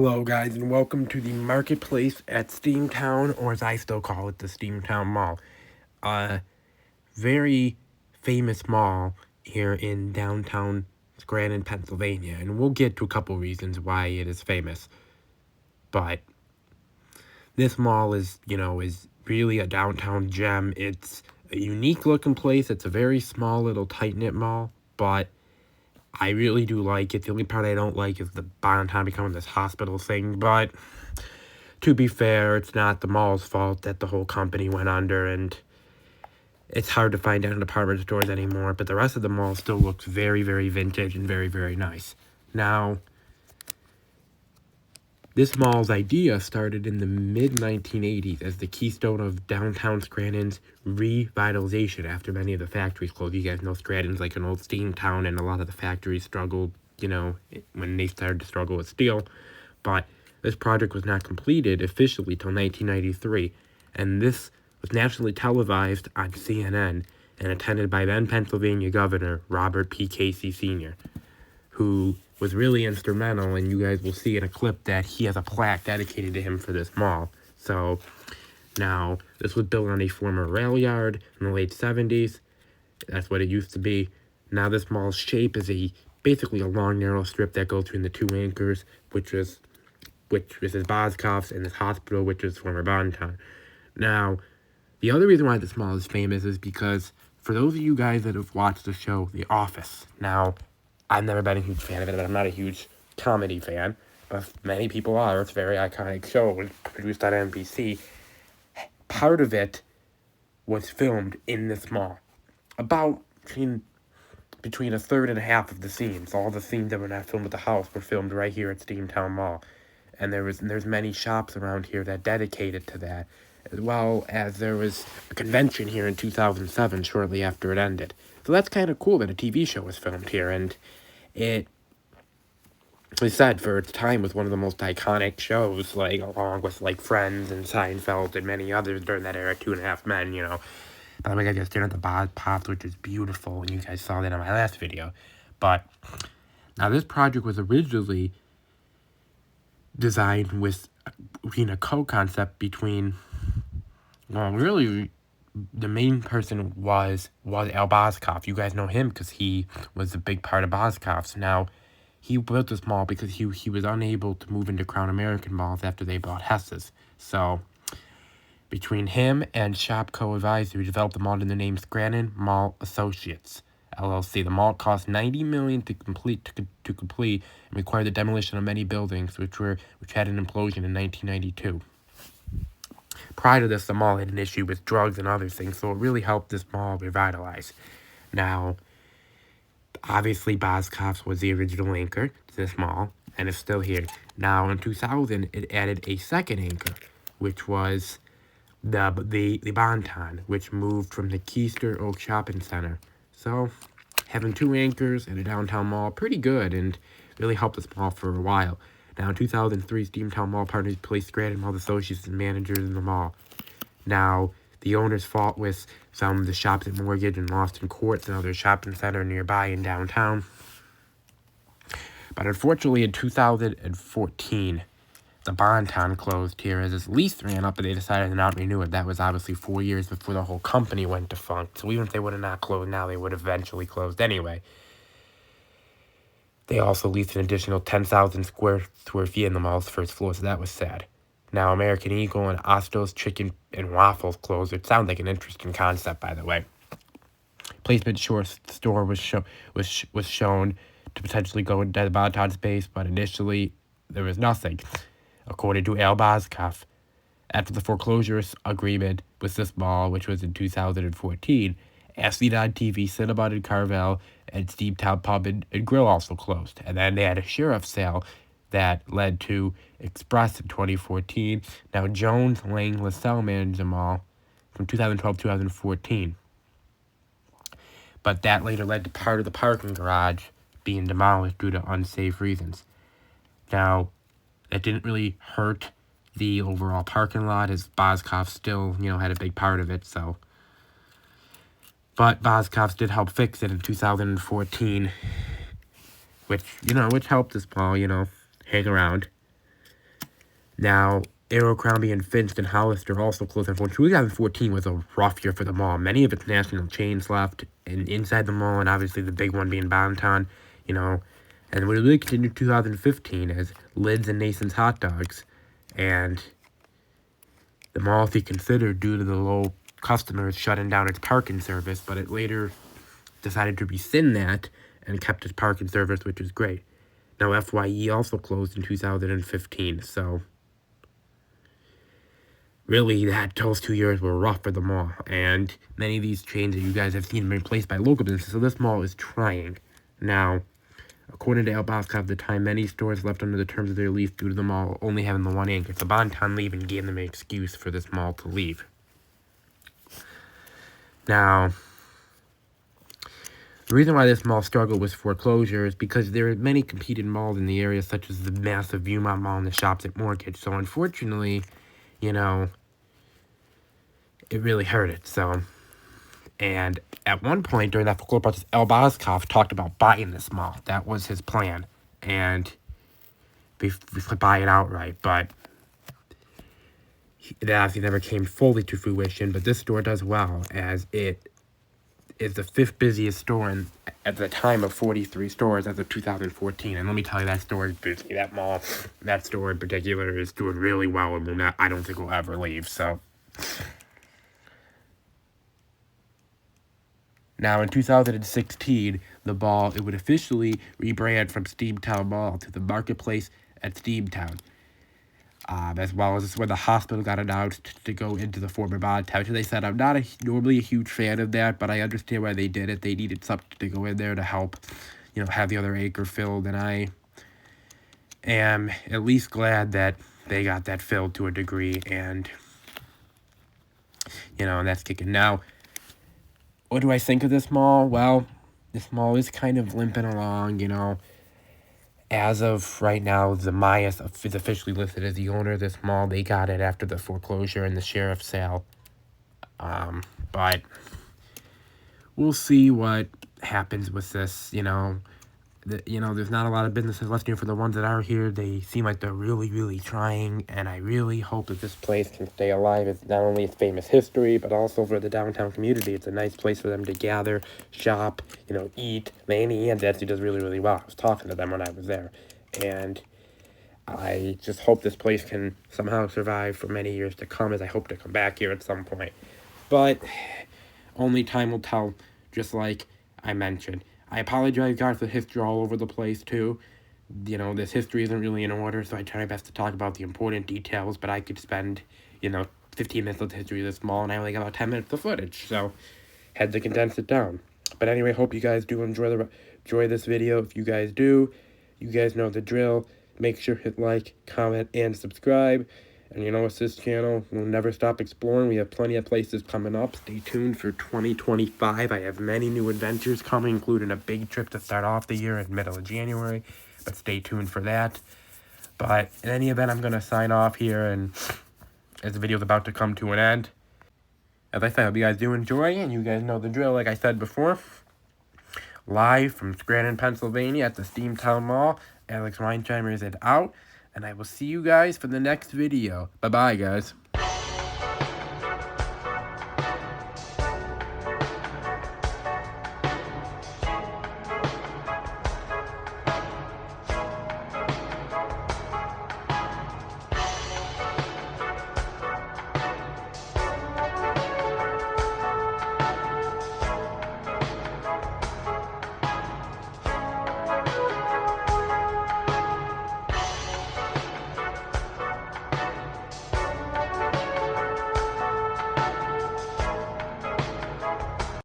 Hello, guys, and welcome to the marketplace at Steamtown, or as I still call it, the Steamtown Mall. A very famous mall here in downtown Scranton, Pennsylvania, and we'll get to a couple reasons why it is famous. But this mall is really a downtown gem. It's a unique looking place. It's a very small little tight-knit mall, but I really do like it. The only part I don't like is the Bontown becoming this hospital thing, but to be fair, it's not the mall's fault that the whole company went under, and it's hard to find out in department stores anymore, but the rest of the mall still looks very, very vintage and very, very nice. Now, this mall's idea started in the mid-1980s as the keystone of downtown Scranton's revitalization after many of the factories closed. You guys know Scranton's like an old steam town, and a lot of the factories struggled, when they started to struggle with steel. But this project was not completed officially till 1993, and this was nationally televised on CNN and attended by then Pennsylvania Governor Robert P. Casey Sr., who was really instrumental, and you guys will see in a clip that he has a plaque dedicated to him for this mall. So, now, this was built on a former rail yard in the late 70s. That's what it used to be. Now, this mall's shape is basically a long, narrow strip that goes between the two anchors, which is Boscov's, and this hospital, which is former Bontown. Now, the other reason why this mall is famous is because, for those of you guys that have watched the show The Office, now, I've never been a huge fan of it, but I'm not a huge comedy fan, but many people are. It's a very iconic show. It was produced on NBC. Part of it was filmed in this mall. About between a third and a half of the scenes. All the scenes that were not filmed at the house were filmed right here at Steamtown Mall. And there's many shops around here that dedicated to that, as well as there was a convention here in 2007 shortly after it ended. So that's kind of cool that a TV show was filmed here, and it was said for its time was one of the most iconic shows, like along with like Friends and Seinfeld and many others during that era. 2.5 Men, By the way, I just staring at the Bod Pops, which is beautiful, and you guys saw that in my last video. But now this project was originally designed with a co-concept between, really, the main person was Al Boscov. You guys know him because he was a big part of Boscov's. Now, he built this mall because he was unable to move into Crown American malls after they bought Hess's. So, between him and Shopco Advisor, we developed the mall under the name Scranton Mall Associates, LLC. The mall cost $90 million to complete and required the demolition of many buildings, which had an implosion in 1992. Prior to this, the mall had an issue with drugs and other things, so it really helped this mall revitalize. Now, obviously, Boscov's was the original anchor to this mall, and it's still here. Now, in 2000, it added a second anchor, which was the Bonton, which moved from the Keister Oak Shopping Center. So, having two anchors in a downtown mall, pretty good, and really helped this mall for a while. Now, in 2003, Steamtown Mall Partners placed Scranton Mall Associates and managers in the mall. Now, the owners fought with some of the shops at Mortgage and Lawson Courts and other shopping center nearby in downtown. But unfortunately, in 2014, the Bonton closed here as its lease ran up, and they decided to not renew it. That was obviously 4 years before the whole company went defunct. So even if they would have not closed now, they would have eventually closed anyway. They also leased an additional 10,000 square feet in the mall's first floor, so that was sad. Now, American Eagle and Ostos Chicken and Waffles closed. It sounds like an interesting concept, by the way. Placement store was shown to potentially go into the Bonton space, but initially there was nothing, according to Al Boscov. After the foreclosure agreement with this mall, which was in 2014, Ascleon TV, Cinnabon and Carvel, and Steamtown Pub and Grill also closed. And then they had a sheriff's sale that led to Express in 2014. Now, Jones Lang LaSalle managed the mall from 2012 to 2014. But that later led to part of the parking garage being demolished due to unsafe reasons. Now, that didn't really hurt the overall parking lot, as Boscov still, had a big part of it, so. But Boscov did help fix it in 2014, which helped this mall, hang around. Now, Abercrombie and Finch and Hollister also closed. Unfortunately, 2014 was a rough year for the mall. Many of its national chains left and inside the mall, and obviously the big one being Bonton, you know. And we really continued 2015 as Lids and Nathan's Hot Dogs, and the mall, if you consider, due to the low customers, shutting down its parking service, but it later decided to rescind that and kept its parking service, which is great. Now, FYE also closed in 2015, so really, those 2 years were rough for the mall, and many of these chains that you guys have seen have been replaced by local businesses, so this mall is trying. Now, according to El Bosco at the time, many stores left under the terms of their lease due to the mall only having the one anchor. So Bonton leaving gave them an excuse for this mall to leave. Now, the reason why this mall struggled with foreclosure is because there are many competing malls in the area, such as the massive Viewmont Mall and the shops at Mortgage. So unfortunately, you know, it really hurt it. So, and at one point during that foreclosure process, El Bosco talked about buying this mall. That was his plan, and we buy it outright. But that obviously never came fully to fruition. But this store does well, as it is the 5th busiest store at the time of 43 stores as of 2014. And let me tell you, that store is busy. That mall, that store in particular, is doing really well, and I don't think we'll ever leave. So now in 2016, the mall, it would officially rebrand from Steamtown Mall to the Marketplace at Steamtown. As well as where the hospital got announced to go into the former Bontown. So they said, I'm not normally a huge fan of that, but I understand why they did it. They needed something to go in there to help, have the other acre filled, and I am at least glad that they got that filled to a degree, and, and that's kicking. Now, what do I think of this mall? Well, this mall is kind of limping along, As of right now, the Myas is officially listed as the owner of this mall. They got it after the foreclosure and the sheriff's sale. But we'll see what happens with this, there's not a lot of businesses left here. For the ones that are here, they seem like they're really, really trying, and I really hope that this place can stay alive. It's not only its famous history, but also for the downtown community. It's a nice place for them to gather, shop, eat. Laney and Etsy does really, really well. I was talking to them when I was there, and I just hope this place can somehow survive for many years to come, as I hope to come back here at some point. But only time will tell, just like I mentioned. I apologize, guys, for history all over the place, too. This history isn't really in order, so I try my best to talk about the important details, but I could spend, 15 minutes of the history of this mall, and I only got about 10 minutes of footage, so had to condense it down. But anyway, hope you guys do enjoy this video. If you guys do, you guys know the drill. Make sure to hit like, comment, and subscribe. And it's this channel. We'll never stop exploring. We have plenty of places coming up. Stay tuned for 2025. I have many new adventures coming, including a big trip to start off the year in the middle of January. But stay tuned for that. But in any event, I'm going to sign off here, and as the video is about to come to an end. As I said, I hope you guys do enjoy, and you guys know the drill, like I said before. Live from Scranton, Pennsylvania at the Steamtown Mall, Alex Weinsheimer is out. And I will see you guys for the next video. Bye-bye, guys.